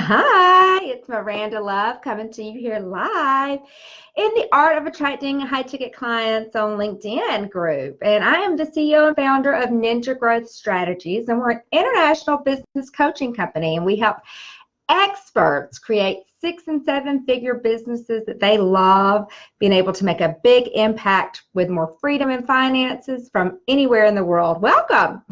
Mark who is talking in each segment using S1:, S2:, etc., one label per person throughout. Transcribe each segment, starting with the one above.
S1: Hi, it's Myranda Love coming to you here live in the Art of Attracting High Ticket Clients on LinkedIn group. And I am the CEO and founder of Ninja Growth Strategies, and we're an international business coaching company, and we help experts create 6- and 7-figure businesses that they love, being able to make a big impact with more freedom in finances from anywhere in the world. Welcome.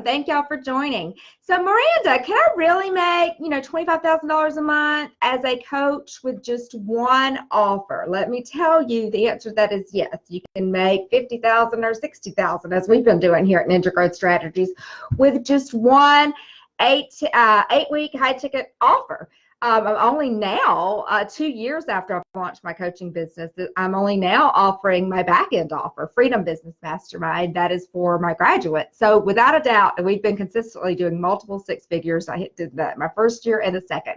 S1: Thank y'all for joining. So Myranda, can I really make, $25,000 a month as a coach with just one offer? Let me tell you, the answer to that is yes. You can make $50,000 or $60,000, as we've been doing here at Ninja Growth Strategies, with just one 8-week high ticket offer. I'm only now, 2 years after I've launched my coaching business, I'm only now offering my back end offer, Freedom Business Mastermind. That is for my graduates. So without a doubt, we've been consistently doing multiple 6 figures. I did that my first year and the second.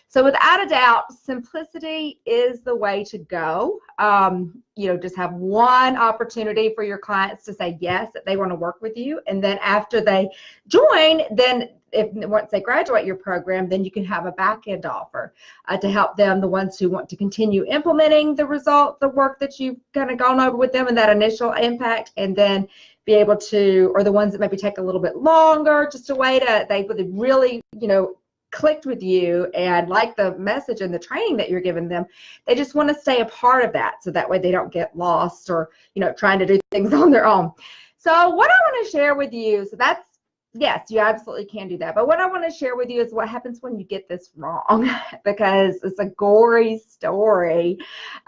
S1: So without a doubt, simplicity is the way to go. Just have one opportunity for your clients to say yes, that they want to work with you. And then after they join, then once they graduate your program, then you can have a back-end offer to help them, the ones who want to continue implementing the work that you've kind of gone over with them and that initial impact, and then be able to, or the ones that maybe take a little bit longer, just a way to, they really, clicked with you and like the message and the training that you're giving them. They just want to stay a part of that, so that way they don't get lost or, trying to do things on their own. So what I want to share with you, yes, you absolutely can do that. But what I want to share with you is what happens when you get this wrong, because it's a gory story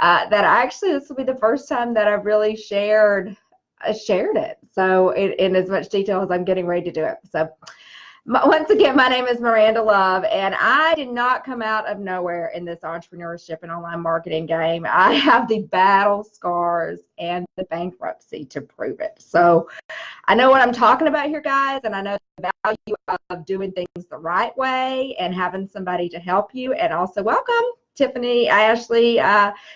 S1: this will be the first time that I've really shared it. So in as much detail as I'm getting ready to do it. So once again, my name is Myranda Love, and I did not come out of nowhere in this entrepreneurship and online marketing game. I have the battle scars and the bankruptcy to prove it. So I know what I'm talking about here, guys, and I know the value of doing things the right way and having somebody to help you. And also welcome, Tiffany, Ashley,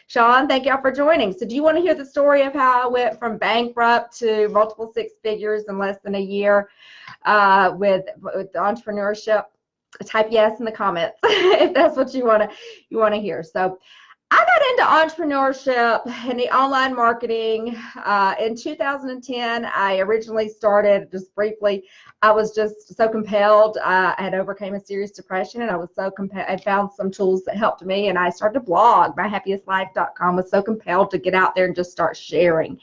S1: Sean, thank y'all for joining. So do you want to hear the story of how I went from bankrupt to multiple 6 figures in less than a year with entrepreneurship? Type yes in the comments if that's what you want to hear. So I got into entrepreneurship and the online marketing in 2010. I originally started, just briefly, I was just so compelled. I had overcame a serious depression, and I was so compelled. I found some tools that helped me, and I started to blog. MyHappiestLife.com. Was so compelled to get out there and just start sharing.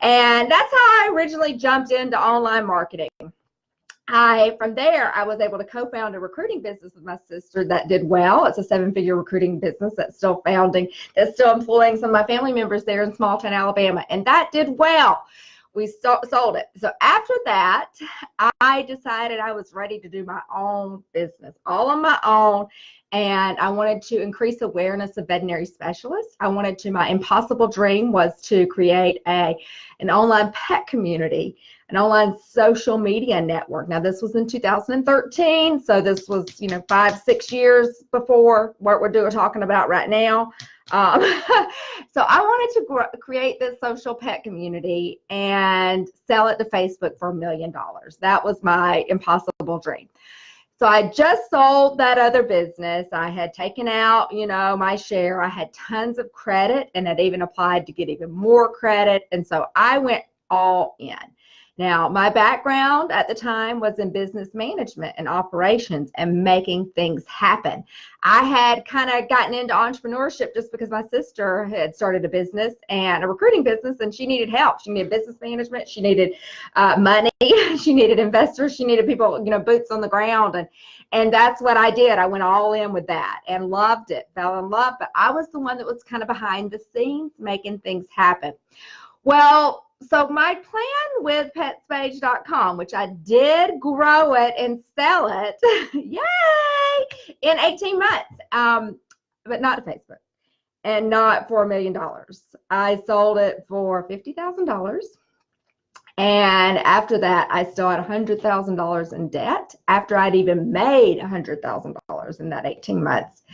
S1: And that's how I originally jumped into online marketing. From there, I was able to co-found a recruiting business with my sister that did well. It's a 7-figure recruiting business that's still employing some of my family members there in small town Alabama, and that did well. We sold it. So after that, I decided I was ready to do my own business, all on my own, and I wanted to increase awareness of veterinary specialists. My impossible dream was to create an online pet community, an online social media network. Now, this was in 2013, so this was, 5-6 years before what we're talking about right now. So I wanted to create this social pet community and sell it to Facebook for $1 million. That was my impossible dream. So I just sold that other business. I had taken out, my share. I had tons of credit and had even applied to get even more credit. And so I went all in. Now, my background at the time was in business management and operations and making things happen. I had kind of gotten into entrepreneurship just because my sister had started a business and a recruiting business, and she needed help. She needed business management. She needed money. She needed investors. She needed people, boots on the ground. And that's what I did. I went all in with that and loved it, fell in love. But I was the one that was kind of behind the scenes making things happen. Well, so my plan with petspage.com, which I did grow it and sell it, yay, in 18 months, but not to Facebook and not for $1 million. I sold it for $50,000. And after that, I still had $100,000 in debt after I'd even made $100,000 in that 18 months.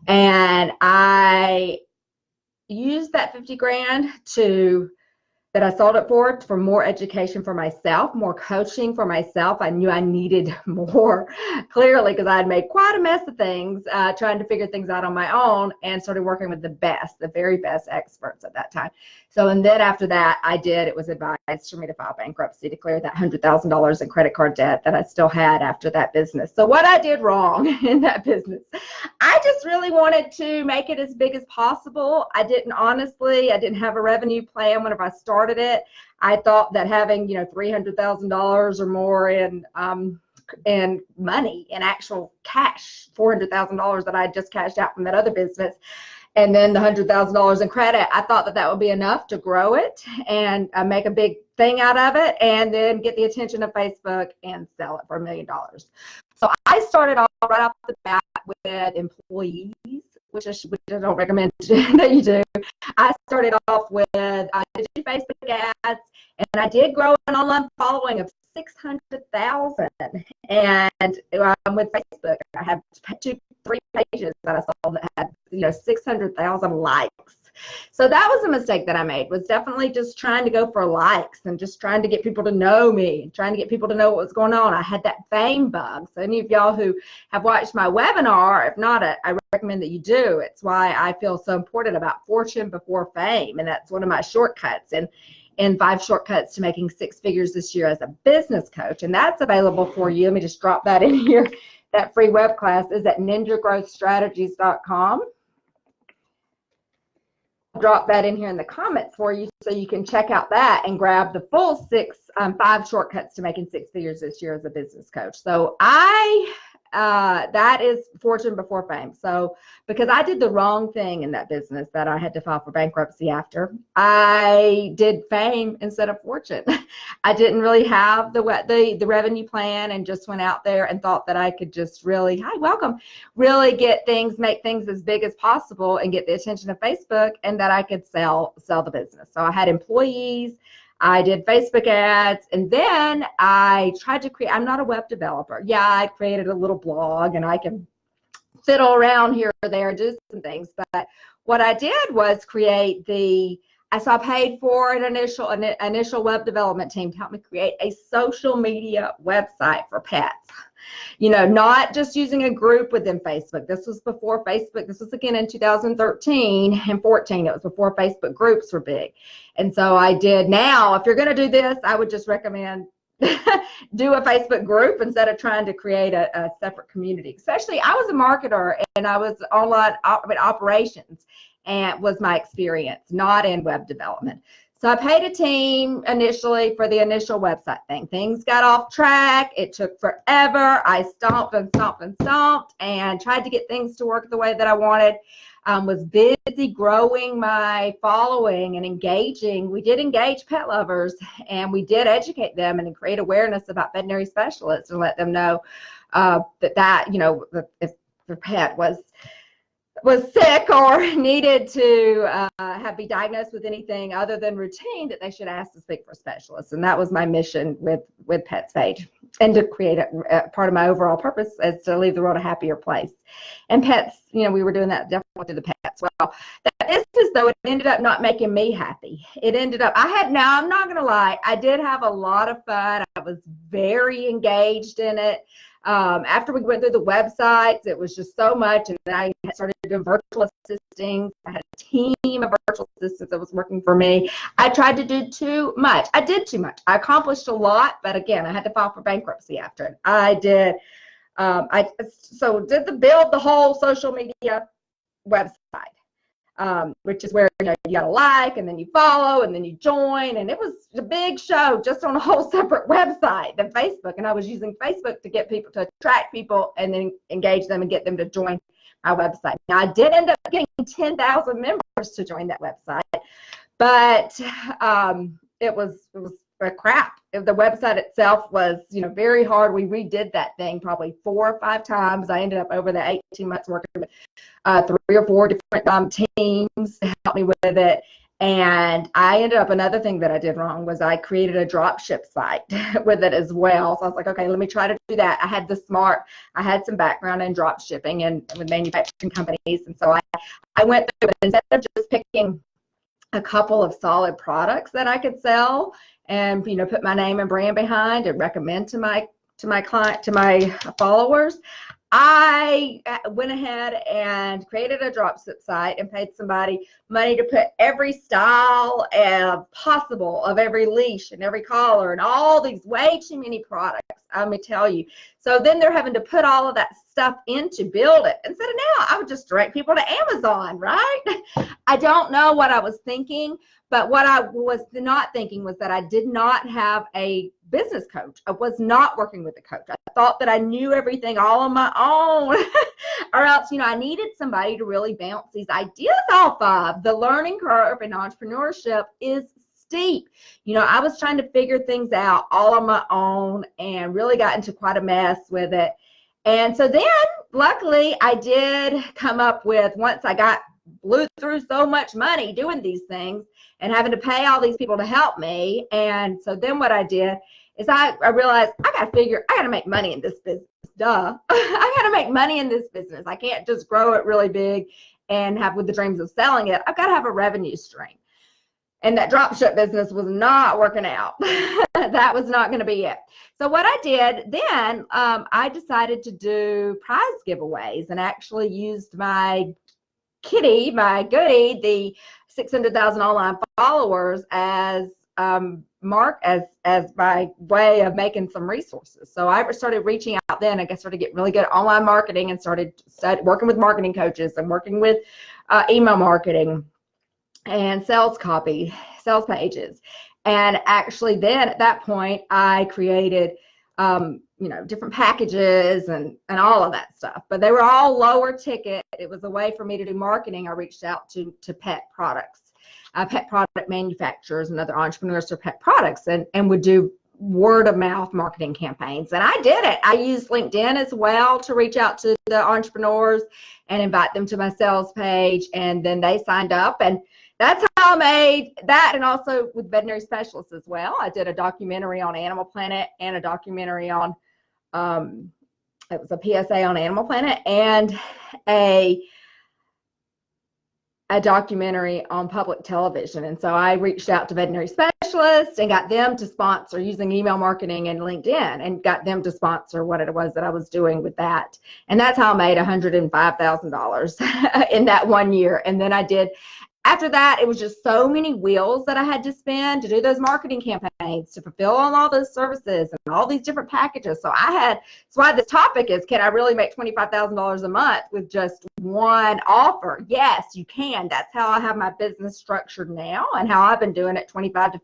S1: And I used that 50 grand to that I sold it for more education for myself, more coaching for myself. I knew I needed more, clearly, because I had made quite a mess of things, trying to figure things out on my own, and started working with the very best experts at that time. So, and then after that, it was advised for me to file bankruptcy to clear that $100,000 in credit card debt that I still had after that business. So what I did wrong in that business, I just really wanted to make it as big as possible. I didn't have a revenue plan whenever I started it. I thought that having, $300,000 or more in money, in actual cash, $400,000 that I just cashed out from that other business, and then the $100,000 in credit, I thought that would be enough to grow it and make a big thing out of it, and then get the attention of Facebook and sell it for $1 million. So I started off right off the bat with employees, which I don't recommend that you do. I started off with I did Facebook ads, and I did grow an online following of 600,000. And with Facebook, I have 2-3 pages that I saw that had 600,000 likes. So that was a mistake that I made, was definitely just trying to go for likes and just trying to get people to know me and trying to get people to know what was going on. I had that fame bug. So any of y'all who have watched my webinar, if not, I recommend that you do. It's why I feel so important about fortune before fame, and that's one of my shortcuts. And 5 shortcuts to making 6 figures this year as a business coach. And that's available for you. Let me just drop that in here. That free web class is at ninjagrowthstrategies.com. Drop that in here in the comments for you so you can check out that and grab the full 5 shortcuts to making 6 figures this year as a business coach. So that is fortune before fame. So because I did the wrong thing in that business that I had to file for bankruptcy after, I did fame instead of fortune. I didn't really have the revenue plan, and just went out there and thought that I could just really, really make things as big as possible and get the attention of Facebook, and that I could sell the business. So I had employees, I did Facebook ads, and then I tried to create, I'm not a web developer. Yeah, I created a little blog, and I can fiddle around here or there, do some things. But what I did was create I paid for an initial web development team to help me create a social media website for pets. Not just using a group within Facebook. This was before Facebook. This was again in 2013 and 14. It was before Facebook groups were big. And so I did. Now, if you're going to do this, I would just recommend do a Facebook group instead of trying to create a separate community. Especially, I was a marketer, and I was online operations, and was my experience, not in web development. So I paid a team initially for the initial website thing. Things got off track. It took forever. I stomped and stomped and stomped and tried to get things to work the way that I wanted. Was busy growing my following and engaging. We did engage pet lovers, and we did educate them and create awareness about veterinary specialists and let them know that if their pet was sick or needed to be diagnosed with anything other than routine, that they should ask to speak for a specialist. And that was my mission with Pets Page, and to create a part of my overall purpose is to leave the world a happier place. And pets, we were doing that definitely to the pets. Well, that business, though, it ended up not making me happy. It ended up, I'm not going to lie, I did have a lot of fun. I was very engaged in it. After we went through the websites, it was just so much, and then I started doing virtual assisting. I had a team of virtual assistants that was working for me. I tried to do too much. I did too much. I accomplished a lot, but again, I had to file for bankruptcy after it. I did. Build the whole social media website, which is where you got to like, and then you follow, and then you join, and it was a big show just on a whole separate website than Facebook. And I was using Facebook to get people, to attract people, and then engage them and get them to join my website. Now, I did end up getting 10,000 members to join that website, but it was crap. The website itself was, very hard. We redid that thing probably 4 or 5 times. I ended up over the 18 months working with 3 or 4 different teams to help me with it. And I ended up, another thing that I did wrong was I created a drop ship site with it as well. So I was like, okay, let me try to do that. I had some background in drop shipping and with manufacturing companies. And so I went through it. Instead of just picking a couple of solid products that I could sell and, you know, put my name and brand behind and recommend to my client, to my followers, I went ahead and created a dropship site and paid somebody money to put every style possible of every leash and every collar and all these way too many products, let me tell you. So then they're having to put all of that stuff in to build it. Instead of now, I would just direct people to Amazon, right? I don't know what I was thinking, but what I was not thinking was that I did not have a business coach. I was not working with a coach. I thought that I knew everything all on my own or else, you know, I needed somebody to really bounce these ideas off of. The learning curve in entrepreneurship is steep. You know, I was trying to figure things out all on my own and really got into quite a mess with it. And so then luckily I did come up with, once I blew through so much money doing these things and having to pay all these people to help me. And so then what I did is I realized I got to make money in this business. Duh. I got to make money in this business. I can't just grow it really big and have with the dreams of selling it. I've got to have a revenue stream. And that dropship business was not working out. That was not going to be it. So what I did then, I decided to do prize giveaways and actually used my kitty, my goodie, the 600,000 online followers as my way of making some resources. So I started reaching out then. I started getting really good at online marketing and started working with marketing coaches and working with email marketing and sales copy, sales pages. And actually then at that point, I created you know, different packages and all of that stuff, but they were all lower ticket. It was a way for me to do marketing. I reached out to pet products, pet product manufacturers and other entrepreneurs for pet products, and would do word of mouth marketing campaigns. And I did it. I used LinkedIn as well to reach out to the entrepreneurs and invite them to my sales page, and then they signed up, and that's how I made that. And also with veterinary specialists as well. I did a documentary on Animal Planet and a documentary on it was a PSA on Animal Planet and a documentary on public television. And so I reached out to veterinary specialists and got them to sponsor using email marketing and LinkedIn, and got them to sponsor what it was that I was doing with that. And that's how I made $105,000 in that 1 year. And then after that, it was just so many wheels that I had to spin to do those marketing campaigns, to fulfill on all those services and all these different packages. So that's why this topic is, can I really make $25,000 a month with just one offer? Yes, you can. That's how I have my business structured now, and how I've been doing it, $25,000 to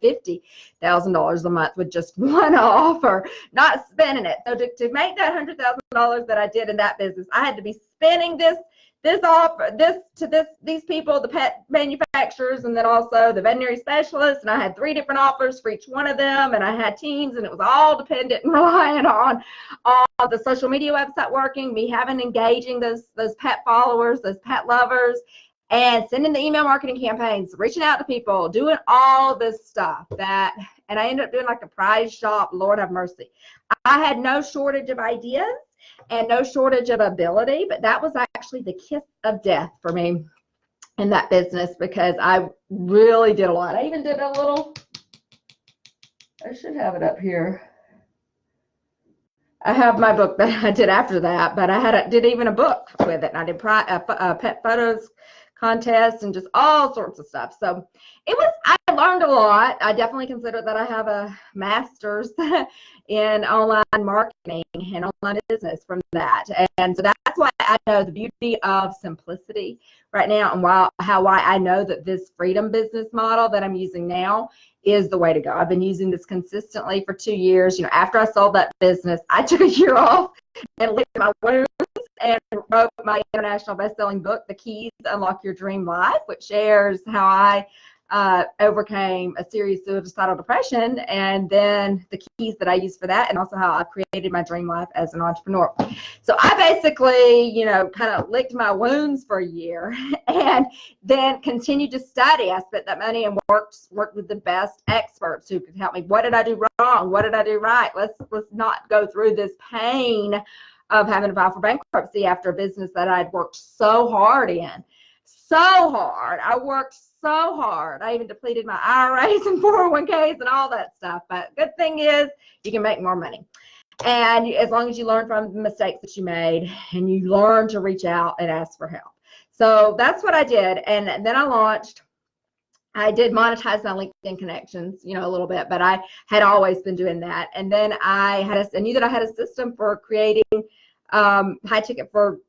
S1: $50,000 a month with just one offer, not spending it. So to make that $100,000 that I did in that business, I had to be spending these people, the pet manufacturers, and then also the veterinary specialists. And I had 3 different offers for each one of them, and I had teams, and it was all dependent and relying on the social media website working, me engaging those pet followers, those pet lovers, and sending the email marketing campaigns, reaching out to people, doing all this stuff and I ended up doing like a prize shop. Lord have mercy. I had no shortage of ideas and no shortage of ability, but that was actually the kiss of death for me in that business, because I really did a lot. I even did I should have it up here. I have my book that I did after that, but I did even a book with it, and I did pet photos contest and just all sorts of stuff. So I learned a lot. I definitely consider that I have a master's in online marketing and online business from that. And so that's why I know the beauty of simplicity right now, and why I know that this freedom business model that I'm using now is the way to go. I've been using this consistently for 2 years. You know, after I sold that business, I took a year off and licked my wounds and wrote my international best-selling book, The Keys to Unlock Your Dream Life, which shares how I overcame a serious suicidal depression, and then the keys that I use for that, and also how I created my dream life as an entrepreneur. So I basically, you know, kind of licked my wounds for a year and then continued to study. I spent that money and worked with the best experts who could help me. What did I do wrong? What did I do right? Let's not go through this pain of having to file for bankruptcy after a business that I'd worked so hard in. so hard. I worked so hard. I even depleted my IRAs and 401ks and all that stuff. But good thing is you can make more money. And as long as you learn from the mistakes that you made and you learn to reach out and ask for help. So that's what I did. And then I did monetize my LinkedIn connections, a little bit, but I had always been doing that. And then I knew that I had a system for creating high ticket for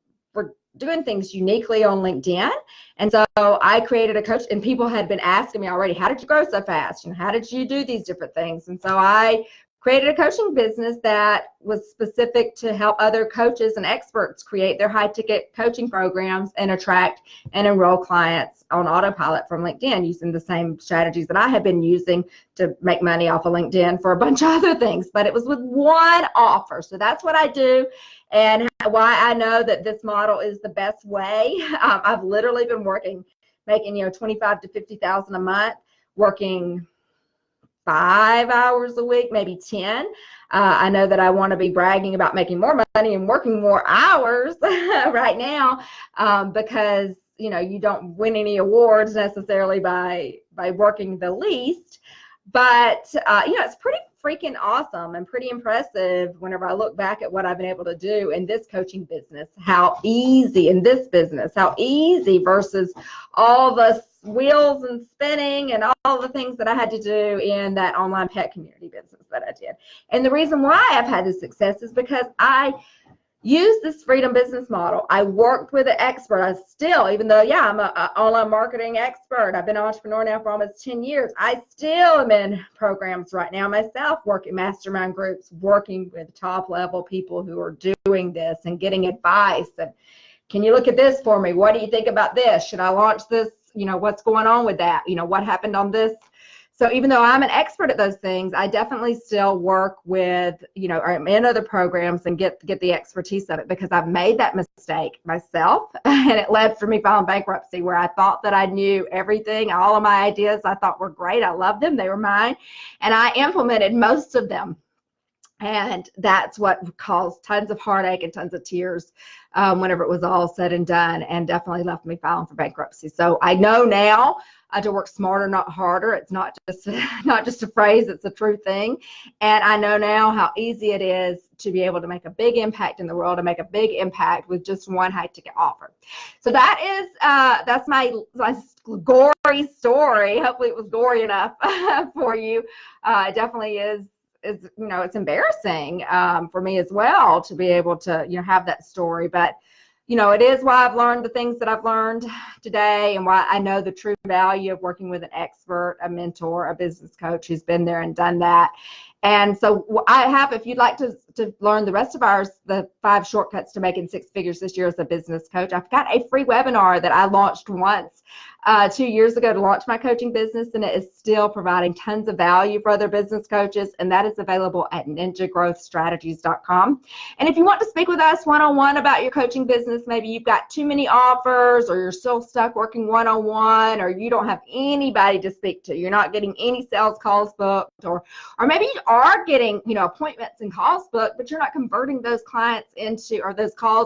S1: doing things uniquely on LinkedIn. And so I created a coach, and people had been asking me already, how did you grow so fast? How did you do these different things? And so I created a coaching business that was specific to help other coaches and experts create their high ticket coaching programs and attract and enroll clients on autopilot from LinkedIn using the same strategies that I had been using to make money off of LinkedIn for a bunch of other things, but it was with one offer. So that's what I do, and why I know that this model is the best way. I've literally been making 25 to 50,000 a month, working 5 hours a week, maybe 10. I know that I want to be bragging about making more money and working more hours right now, because you don't win any awards necessarily by working the least, but it's pretty freaking awesome and pretty impressive whenever I look back at what I've been able to do in this coaching business, how easy versus all the wheels and spinning and all the things that I had to do in that online pet community business that I did. And the reason why I've had this success is because I use this freedom business model. I worked with an expert. I still, even though, I'm an online marketing expert, I've been an entrepreneur now for almost 10 years. I still am in programs right now myself, working mastermind groups, working with top level people who are doing this and getting advice. And can you look at this for me? What do you think about this? Should I launch this? What's going on with that? What happened on this? So even though I'm an expert at those things, I definitely still work with, or I'm in other programs and get the expertise of it, because I've made that mistake myself, and it led for me filing bankruptcy, where I thought that I knew everything. All of my ideas I thought were great. I loved them. They were mine. And I implemented most of them. And that's what caused tons of heartache and tons of tears whenever it was all said and done, and definitely left me filing for bankruptcy. So I know now to work smarter, not harder. It's not just a phrase, it's a true thing. And I know now how easy it is to be able to make a big impact in the world, to make a big impact with just one high ticket offer. So that's my gory story. Hopefully it was gory enough for you. It definitely is. It's embarrassing for me as well to be able to, have that story. But, it is why I've learned the things that I've learned today, and why I know the true value of working with an expert, a mentor, a business coach who's been there and done that. And so if you'd like to learn the rest of the 5 shortcuts to making 6 figures this year as a business coach, I've got a free webinar that I launched once 2 years ago to launch my coaching business, and it is still providing tons of value for other business coaches, and that is available at ninjagrowthstrategies.com. And if you want to speak with us one-on-one about your coaching business, maybe you've got too many offers, or you're still stuck working one-on-one, or you don't have anybody to speak to, you're not getting any sales calls booked, or maybe you are getting appointments and calls booked, but you're not converting those calls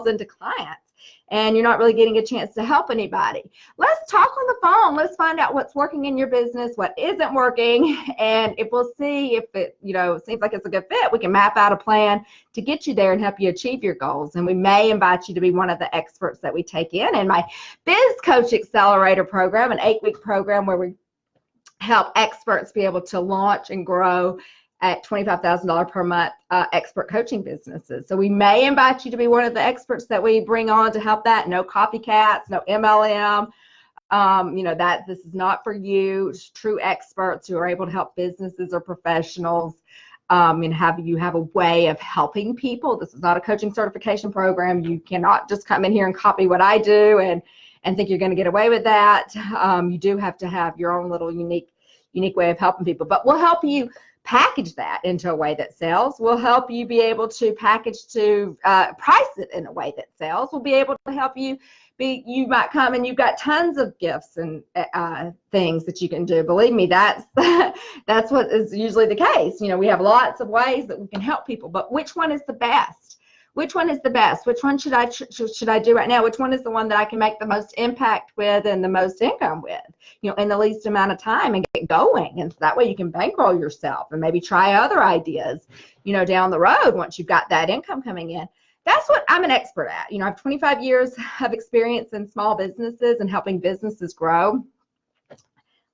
S1: into clients, and you're not really getting a chance to help anybody. Let's talk on the phone. Let's find out what's working in your business, what isn't working, and if we'll see if it seems like it's a good fit, we can map out a plan to get you there and help you achieve your goals. And we may invite you to be one of the experts that we take in my Biz Coach Accelerator program, an 8-week program where we help experts be able to launch and grow at $25,000 per month expert coaching businesses. So we may invite you to be one of the experts that we bring on to help that. No copycats, no MLM. This is not for you. It's true experts who are able to help businesses or professionals and you have a way of helping people. This is not a coaching certification program. You cannot just come in here and copy what I do and think you're going to get away with that. You do have to have your own little unique way of helping people, but we'll help you package that into a way that sells. We'll help you be able to price it in a way that sells. We'll be able to help you you might come and you've got tons of gifts and things that you can do. Believe me, that's what is usually the case. We have lots of ways that we can help people, but which one is the best? which one is the best? Which one should I do right now? Which one is the one that I can make the most impact with and the most income with, in the least amount of time, and get going? And so that way you can bankroll yourself and maybe try other ideas, down the road once you've got that income coming in. That's what I'm an expert at. I have 25 years of experience in small businesses and helping businesses grow.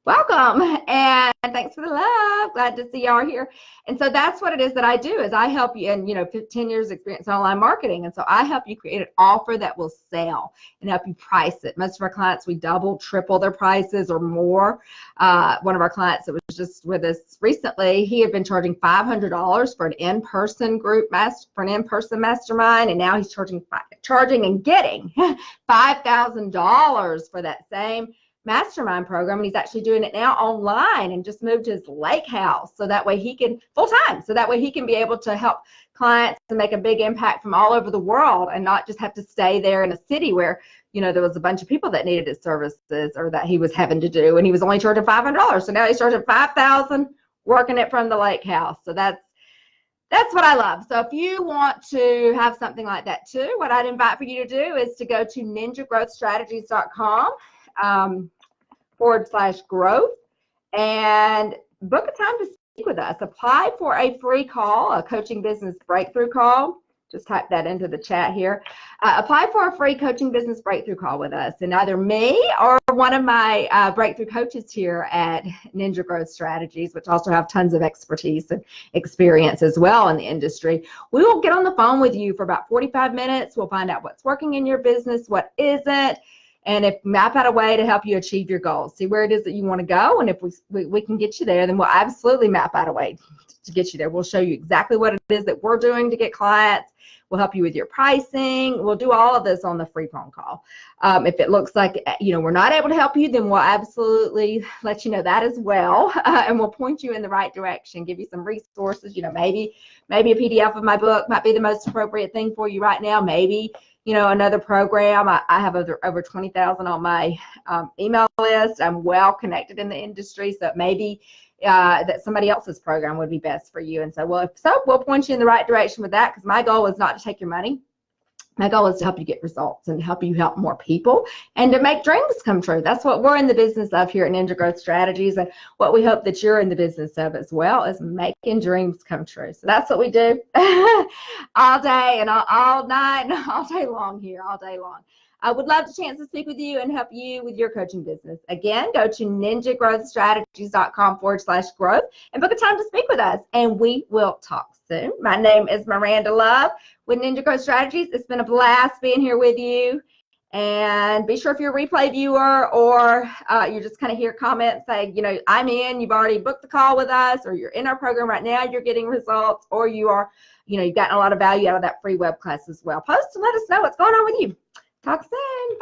S1: Welcome, and thanks for the love. Glad to see y'all here. And so that's what it is that I do, is I help you in, 10 years experience in online marketing. And so I help you create an offer that will sell and help you price it. Most of our clients, we double, triple their prices or more. One of our clients that was just with us recently, he had been charging $500 for an in-person group for an in-person mastermind, and now he's charging and getting $5,000 for that same mastermind program, and he's actually doing it now online, and just moved to his lake house so that way he can full-time, so that way he can be able to help clients and make a big impact from all over the world, and not just have to stay there in a city where there was a bunch of people that needed his services or that he was having to do, and he was only charging $500. So now he's charging $5,000 working it from the lake house. So that's what I love. So if you want to have something like that too, what I'd invite for you to do is to go to ninjagrowthstrategies.com /growth and book a time to speak with us. Apply for a free call, a coaching business breakthrough call. Just type that into the chat here. Apply for a free coaching business breakthrough call with us, and either me or one of my breakthrough coaches here at Ninja Growth Strategies, which also have tons of expertise and experience as well in the industry, we will get on the phone with you for about 45 minutes. We'll find out what's working in your business, what isn't, and if map out a way to help you achieve your goals, see where it is that you want to go, and if we can get you there, then we'll absolutely map out a way to get you there. We'll show you exactly what it is that we're doing to get clients. We'll help you with your pricing. We'll do all of this on the free phone call. If it looks like we're not able to help you, then we'll absolutely let you know that as well, and we'll point you in the right direction, give you some resources. Maybe a PDF of my book might be the most appropriate thing for you right now. Maybe another program. I have over 20,000 on my email list. I'm well connected in the industry, so maybe that somebody else's program would be best for you. And so, we'll point you in the right direction with that, because my goal is not to take your money. My goal is to help you get results and help you help more people and to make dreams come true. That's what we're in the business of here at Ninja Growth Strategies, and what we hope that you're in the business of as well, is making dreams come true. So that's what we do all day and all night and all day long here, all day long. I would love the chance to speak with you and help you with your coaching business. Again, go to ninjagrowthstrategies.com /growth and book a time to speak with us, and we will talk soon. My name is Myranda Love with Ninja Growth Strategies. It's been a blast being here with you. And be sure, if you're a replay viewer or you're just kind of hear comments saying, I'm in, you've already booked the call with us, or you're in our program right now, you're getting results, or you are, you've gotten a lot of value out of that free web class as well. Post and let us know what's going on with you. Talk soon.